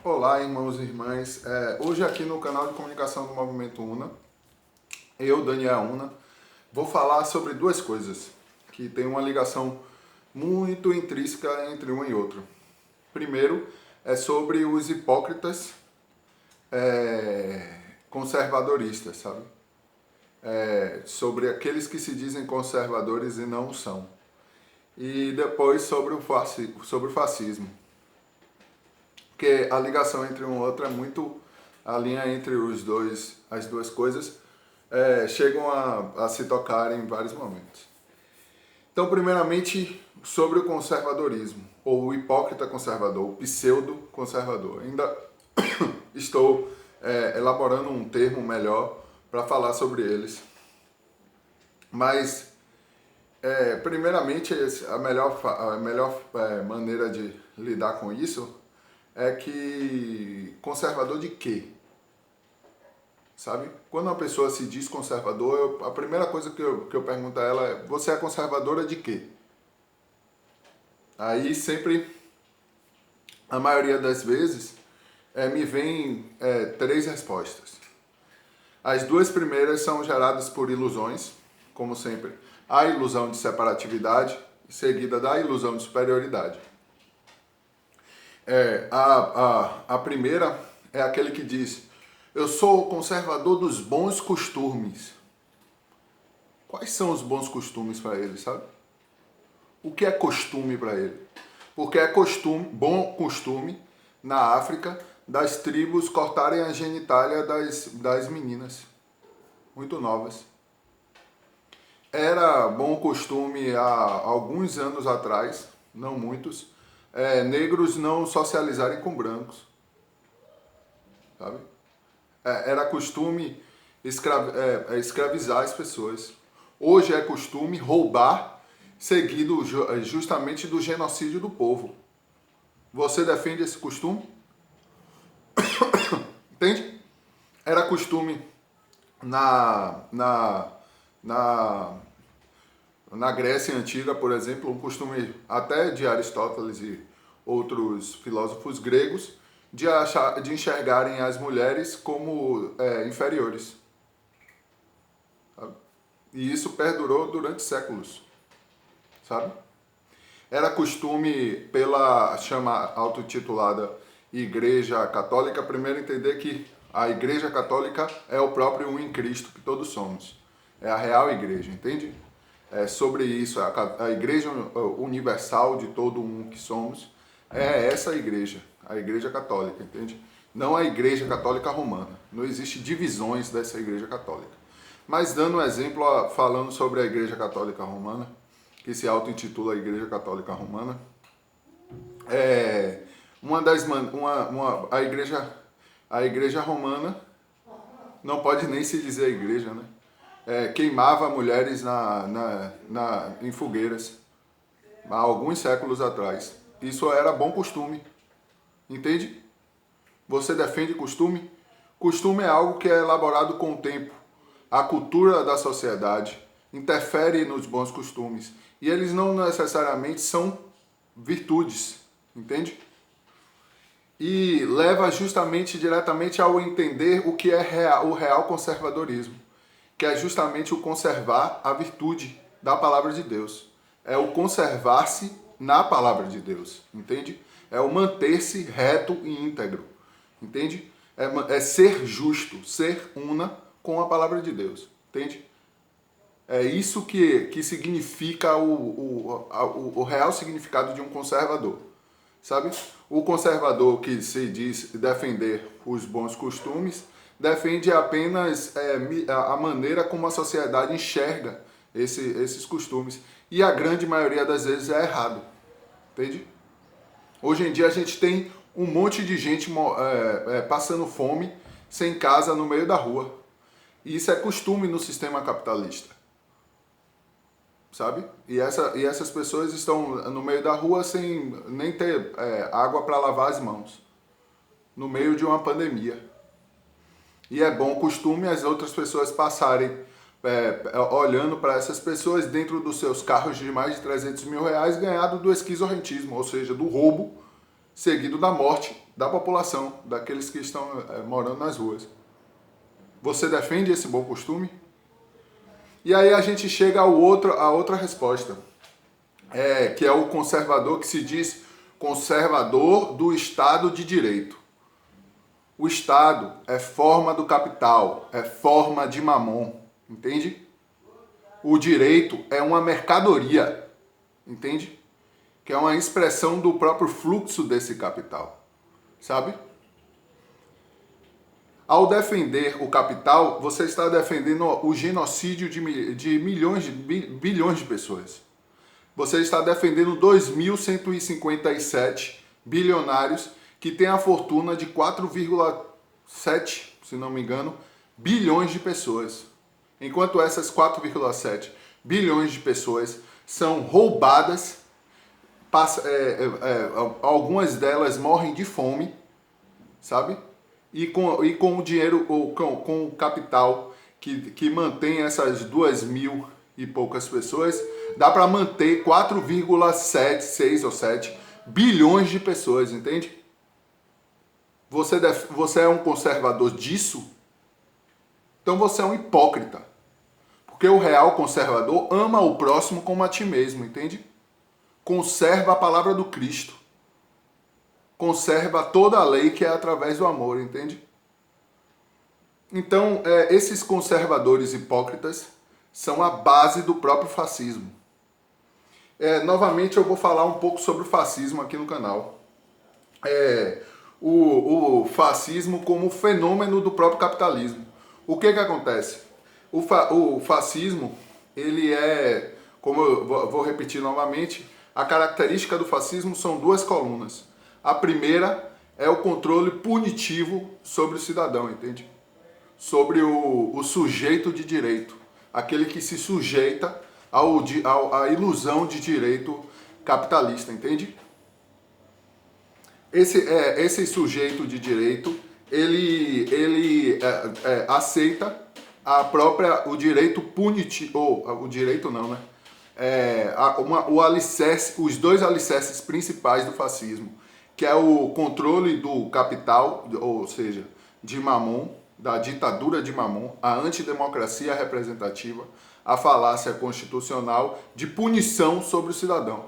Olá, irmãos e irmãs. Hoje aqui no canal de comunicação do Movimento UNA, eu, Daniel UNA, vou falar sobre duas coisas que têm uma ligação muito intrínseca entre um e outro. Primeiro, é sobre os hipócritas conservadoristas, sabe? Sobre aqueles que se dizem conservadores e não são. E depois sobre o fascismo. Porque a ligação entre um e outro é muito, a linha entre as duas coisas chegam a se tocar em vários momentos. Então, primeiramente, sobre o conservadorismo, ou o hipócrita conservador, o pseudo-conservador. Ainda estou elaborando um termo melhor para falar sobre eles. Mas, primeiramente, a melhor maneira de lidar com isso é que conservador de quê? Sabe? Quando uma pessoa se diz conservador, a primeira coisa que eu pergunto a ela é: você é conservadora de quê? Aí sempre, a maioria das vezes, me vem três respostas. As duas primeiras são geradas por ilusões, como sempre, a ilusão de separatividade, seguida da ilusão de superioridade. A primeira é aquele que diz: eu sou conservador dos bons costumes. Quais são os bons costumes para ele, sabe? O que é costume para ele? Porque é bom costume na África das tribos cortarem a genitália das meninas, muito novas. Era bom costume há alguns anos atrás, não muitos, negros não socializarem com brancos, sabe? Era costume escravizar as pessoas. Hoje é costume roubar, seguido justamente do genocídio do povo. Você defende esse costume? Entende? Era costume na Grécia Antiga, por exemplo, um costume até de Aristóteles e outros filósofos gregos, de enxergarem as mulheres como inferiores. Sabe? E isso perdurou durante séculos. Sabe? Era costume, pela chama autotitulada Igreja Católica, primeiro entender que a Igreja Católica é o próprio um em Cristo que todos somos. É a real igreja, entende? É sobre isso, a Igreja Universal de todo um que somos, é essa igreja, a Igreja Católica, entende? Não a Igreja Católica Romana. Não existe divisões dessa Igreja Católica. Mas dando um exemplo, falando sobre a Igreja Católica Romana, que se auto-intitula Igreja Católica Romana, a Igreja Romana, não pode nem se dizer a igreja, né? Queimava mulheres em fogueiras há alguns séculos atrás. Isso era bom costume, entende? Você defende costume? Costume é algo que é elaborado com o tempo. A cultura da sociedade interfere nos bons costumes e eles não necessariamente são virtudes, entende? E leva justamente diretamente ao entender o que é o real conservadorismo, que é justamente o conservar a virtude da palavra de Deus. É o conservar-se na palavra de Deus, entende? É o manter-se reto e íntegro, entende? É ser justo, ser una com a palavra de Deus, entende? É isso que significa o real significado de um conservador, sabe? O conservador que se diz defender os bons costumes defende apenas a maneira como a sociedade enxerga esses costumes. E a grande maioria das vezes é errado, entende? Hoje em dia a gente tem um monte de gente passando fome, sem casa, no meio da rua. E isso é costume no sistema capitalista, sabe? E essas pessoas estão no meio da rua sem nem ter água para lavar as mãos, no meio de uma pandemia. E é bom costume as outras pessoas passarem olhando para essas pessoas dentro dos seus carros de mais de 300 mil reais ganhado do esquizofrentismo, ou seja, do roubo, seguido da morte da população, daqueles que estão morando nas ruas. Você defende esse bom costume? E aí a gente chega a outra resposta, que é o conservador, que se diz conservador do Estado de Direito. O Estado é forma do capital, é forma de mamon, entende? O direito é uma mercadoria, entende? Que é uma expressão do próprio fluxo desse capital, sabe? Ao defender o capital, você está defendendo o genocídio de bilhões de pessoas. Você está defendendo 2.157 bilionários que têm a fortuna de 4,7, se não me engano, bilhões de pessoas. Enquanto essas 4,7 bilhões de pessoas são roubadas, algumas delas morrem de fome, sabe? E com o dinheiro, ou com o capital que mantém essas 2.000 e poucas pessoas, dá para manter 4,7, 6 ou 7 bilhões de pessoas, entende? Você é um conservador disso? Então você é um hipócrita. Porque o real conservador ama o próximo como a ti mesmo, entende? Conserva a palavra do Cristo. Conserva toda a lei que é através do amor, entende? Então, esses conservadores hipócritas são a base do próprio fascismo. Novamente eu vou falar um pouco sobre o fascismo aqui no canal. O fascismo como fenômeno do próprio capitalismo. O que acontece? O fascismo, ele como eu vou repetir novamente, a característica do fascismo são duas colunas. A primeira é o controle punitivo sobre o cidadão, entende? Sobre o sujeito de direito, aquele que se sujeita à ilusão de direito capitalista, entende? Esse sujeito de direito, ele aceita o direito punitivo, ou o direito não, né? O alicerce, os dois alicerces principais do fascismo, que é o controle do capital, ou seja, de Mamon, da ditadura de Mamon, a antidemocracia representativa, a falácia constitucional de punição sobre o cidadão,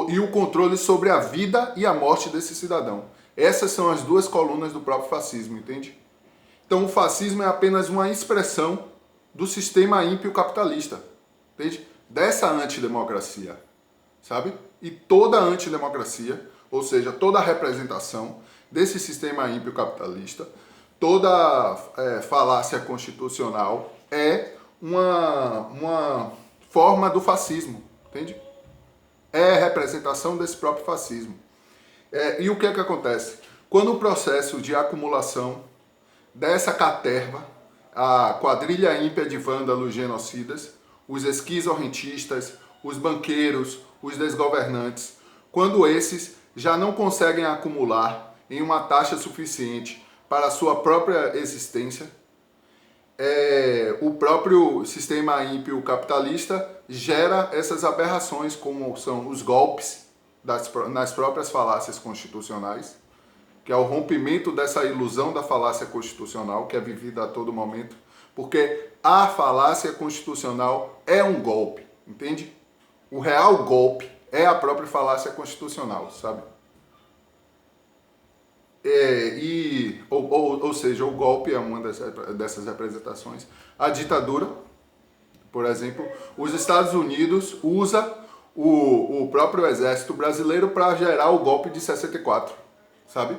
e o controle sobre a vida e a morte desse cidadão. Essas são as duas colunas do próprio fascismo, entende? Então o fascismo é apenas uma expressão do sistema ímpio capitalista, entende? Dessa antidemocracia, sabe? E toda a antidemocracia, ou seja, toda a representação desse sistema ímpio capitalista, toda falácia constitucional é uma forma do fascismo, entende? É representação desse próprio fascismo. E o que acontece? Quando o processo de acumulação dessa caterva, a quadrilha ímpia de vândalos genocidas, os esquizorrentistas, os banqueiros, os desgovernantes, quando esses já não conseguem acumular em uma taxa suficiente para a sua própria existência, o próprio sistema ímpio capitalista gera essas aberrações, como são os golpes nas próprias falácias constitucionais, que é o rompimento dessa ilusão da falácia constitucional, que é vivida a todo momento, porque a falácia constitucional é um golpe, entende? O real golpe é a própria falácia constitucional, sabe? Ou seja, o golpe é uma dessas representações. A ditadura, por exemplo, os Estados Unidos usa o próprio exército brasileiro para gerar o golpe de 64, sabe?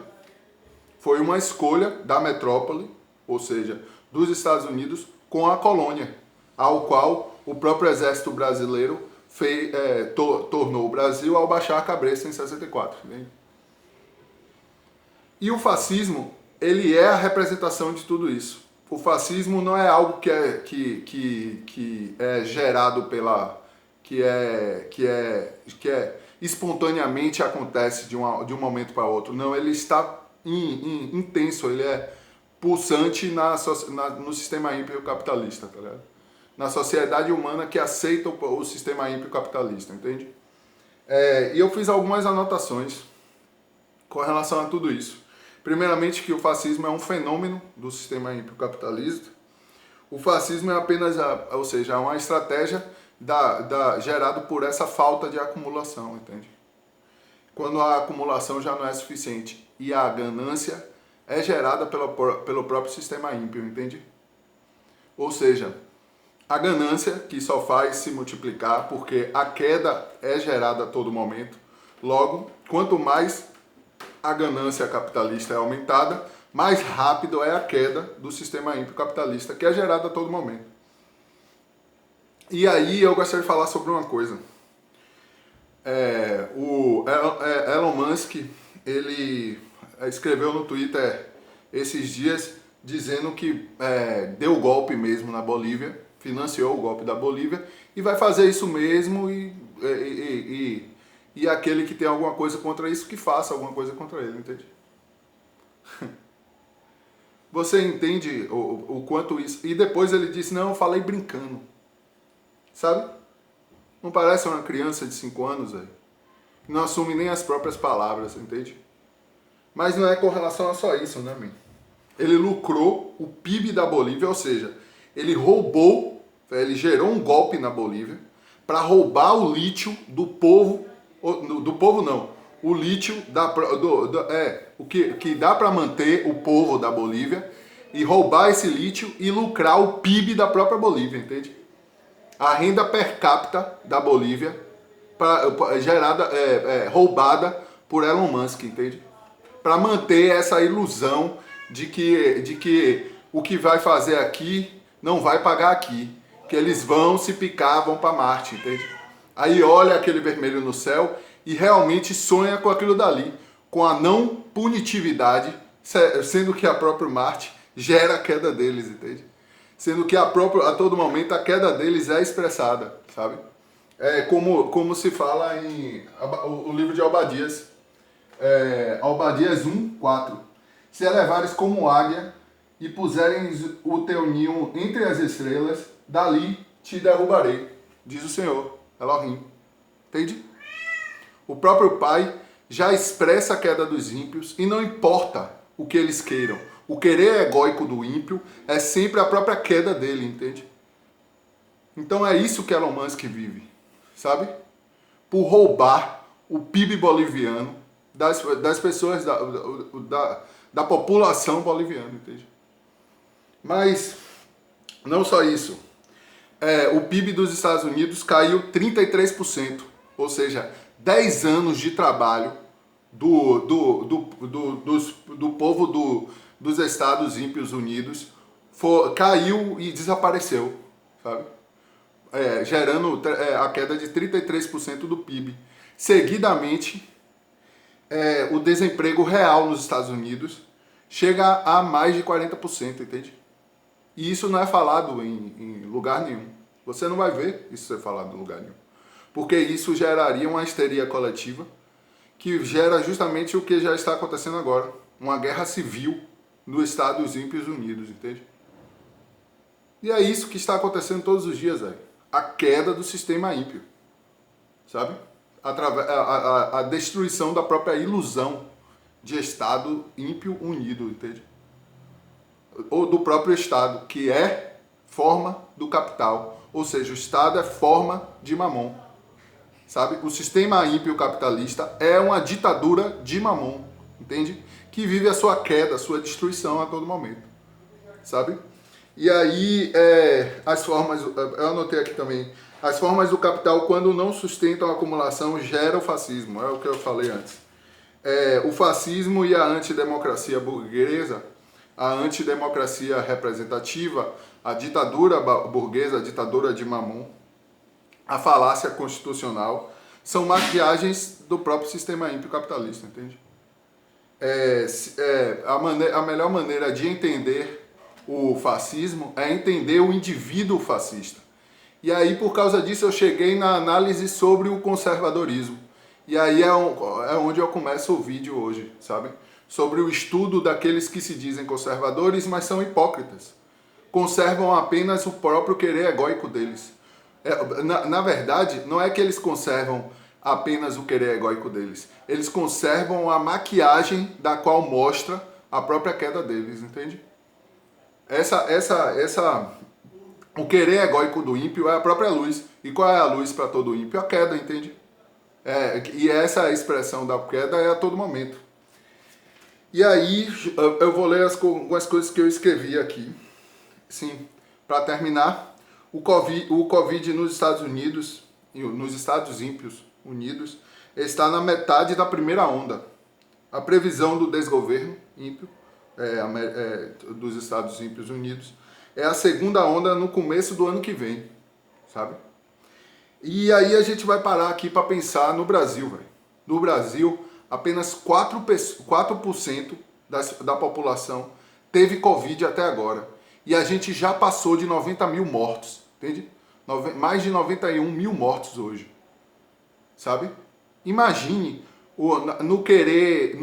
Foi uma escolha da metrópole, ou seja, dos Estados Unidos, com a colônia, ao qual o próprio exército brasileiro tornou o Brasil ao baixar a cabeça em 64. Entende? E o fascismo, ele é a representação de tudo isso. O fascismo não é algo que é gerado que espontaneamente acontece de um momento para outro. Não, ele está intenso, ele é pulsante no sistema ímpio capitalista, tá ligado? Na sociedade humana que aceita o sistema ímpio capitalista, entende? E eu fiz algumas anotações com relação a tudo isso. Primeiramente que o fascismo é um fenômeno do sistema ímpio capitalista. O fascismo é apenas, ou seja, uma estratégia gerada por essa falta de acumulação, entende? Quando a acumulação já não é suficiente e a ganância é gerada pelo próprio sistema ímpio, entende? Ou seja, a ganância que só faz se multiplicar porque a queda é gerada a todo momento. Logo, quanto mais a ganância capitalista é aumentada, mais rápido é a queda do sistema ímpio capitalista, que é gerada a todo momento. E aí eu gostaria de falar sobre uma coisa. O Elon Musk, ele escreveu no Twitter esses dias dizendo que deu golpe mesmo na Bolívia, financiou o golpe da Bolívia e vai fazer isso mesmo e aquele que tem alguma coisa contra isso, que faça alguma coisa contra ele, entende? Você entende o quanto isso... E depois ele disse, não, eu falei brincando. Sabe? Não parece uma criança de 5 anos, velho? Não assume nem as próprias palavras, entende? Mas não é com relação a só isso, né, man? Ele lucrou o PIB da Bolívia, ou seja, ele gerou um golpe na Bolívia para roubar o lítio do povo, o lítio o que dá para manter o povo da Bolívia e roubar esse lítio e lucrar o PIB da própria Bolívia, entende? A renda per capita da Bolívia roubada por Elon Musk, entende? Para manter essa ilusão de que o que vai fazer aqui não vai pagar aqui, que eles vão se picar, vão para Marte, entende? Aí olha aquele vermelho no céu e realmente sonha com aquilo dali, com a não punitividade, sendo que a própria Marte gera a queda deles, entende? Sendo que a todo momento a queda deles é expressada, sabe? É como se fala o livro de Obadias, Obadias 1:4. Se elevares como águia e puseres o teu ninho entre as estrelas, dali te derrubarei, diz o Senhor, Elohim. Entende? O próprio Pai já expressa a queda dos ímpios e não importa o que eles queiram. O querer egóico do ímpio é sempre a própria queda dele, entende? Então é isso que Elon Musk vive, sabe? Por roubar o PIB boliviano das pessoas, da população boliviana, entende? Mas não só isso. O PIB dos Estados Unidos caiu 33%, ou seja, 10 anos de trabalho do povo dos Estados Ímpios Unidos caiu e desapareceu, sabe? Gerando a queda de 33% do PIB. Seguidamente, o desemprego real nos Estados Unidos chega a mais de 40%, entende? E isso não é falado em lugar nenhum. Você não vai ver isso ser falado em lugar nenhum. Porque isso geraria uma histeria coletiva que gera justamente o que já está acontecendo agora. Uma guerra civil no Estados Ímpios Unidos, entende? E é isso que está acontecendo todos os dias, velho. A queda do sistema ímpio, sabe? A destruição da própria ilusão de Estado ímpio unido, entende? Ou do próprio Estado, que é forma do capital. Ou seja, o Estado é forma de Mamon, sabe? O sistema ímpio capitalista é uma ditadura de Mamon, entende? Que vive a sua queda, a sua destruição a todo momento, sabe? E aí, as formas, eu anotei aqui também, as formas do capital, quando não sustentam a acumulação, geram o fascismo, é o que eu falei antes. O fascismo e a antidemocracia burguesa, a antidemocracia representativa, a ditadura burguesa, a ditadura de Mamon, a falácia constitucional, são maquiagens do próprio sistema ímpio capitalista, entende? A melhor maneira de entender o fascismo é entender o indivíduo fascista. E aí, por causa disso, eu cheguei na análise sobre o conservadorismo. E aí é onde eu começo o vídeo hoje, sabe? Sobre o estudo daqueles que se dizem conservadores, mas são hipócritas. Conservam apenas o próprio querer egóico deles. Na verdade, não é que eles conservam apenas o querer egóico deles. Eles conservam a maquiagem da qual mostra a própria queda deles, entende? O querer egóico do ímpio é a própria luz. E qual é a luz para todo ímpio? A queda, entende? E essa expressão da queda é a todo momento. E aí eu vou ler algumas coisas que eu escrevi aqui. Sim, para terminar, o Covid nos Estados Unidos, nos Estados Ímpios Unidos, está na metade da primeira onda. A previsão do desgoverno ímpio dos Estados Ímpios Unidos é a segunda onda no começo do ano que vem, sabe? E aí a gente vai parar aqui para pensar no Brasil, velho. No Brasil, apenas 4% da população teve Covid até agora. E a gente já passou de 90 mil mortos, entende? Mais de 91 mil mortos hoje, sabe? Imagine no querer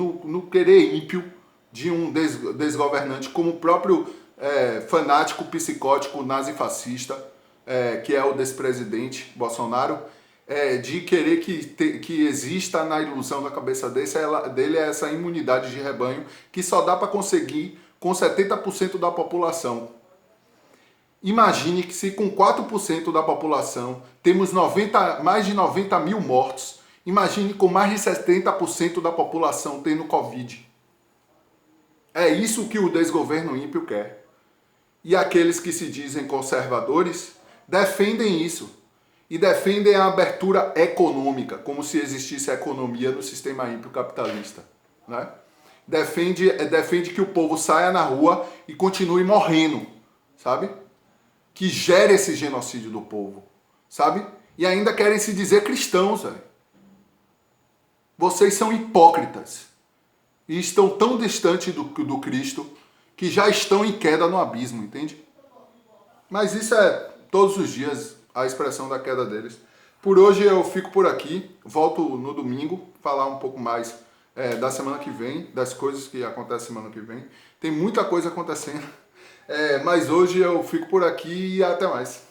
ímpio de um desgovernante como o próprio fanático psicótico nazifascista, que é o despresidente Bolsonaro, de querer que exista na ilusão da cabeça dele essa imunidade de rebanho que só dá para conseguir com 70% da população. Imagine que se com 4% da população temos mais de 90 mil mortos, imagine com mais de 70% da população tendo Covid. É isso que o desgoverno ímpio quer. E aqueles que se dizem conservadores defendem isso. E defendem a abertura econômica, como se existisse economia no sistema ímpio capitalista, né? Defende que o povo saia na rua e continue morrendo, sabe? Que gere esse genocídio do povo, sabe? E ainda querem se dizer cristãos, velho. Vocês são hipócritas e estão tão distantes do Cristo que já estão em queda no abismo, entende? Mas isso é todos os dias a expressão da queda deles. Por hoje eu fico por aqui, volto no domingo, falar um pouco mais da semana que vem, das coisas que acontecem semana que vem. Tem muita coisa acontecendo, mas hoje eu fico por aqui e até mais.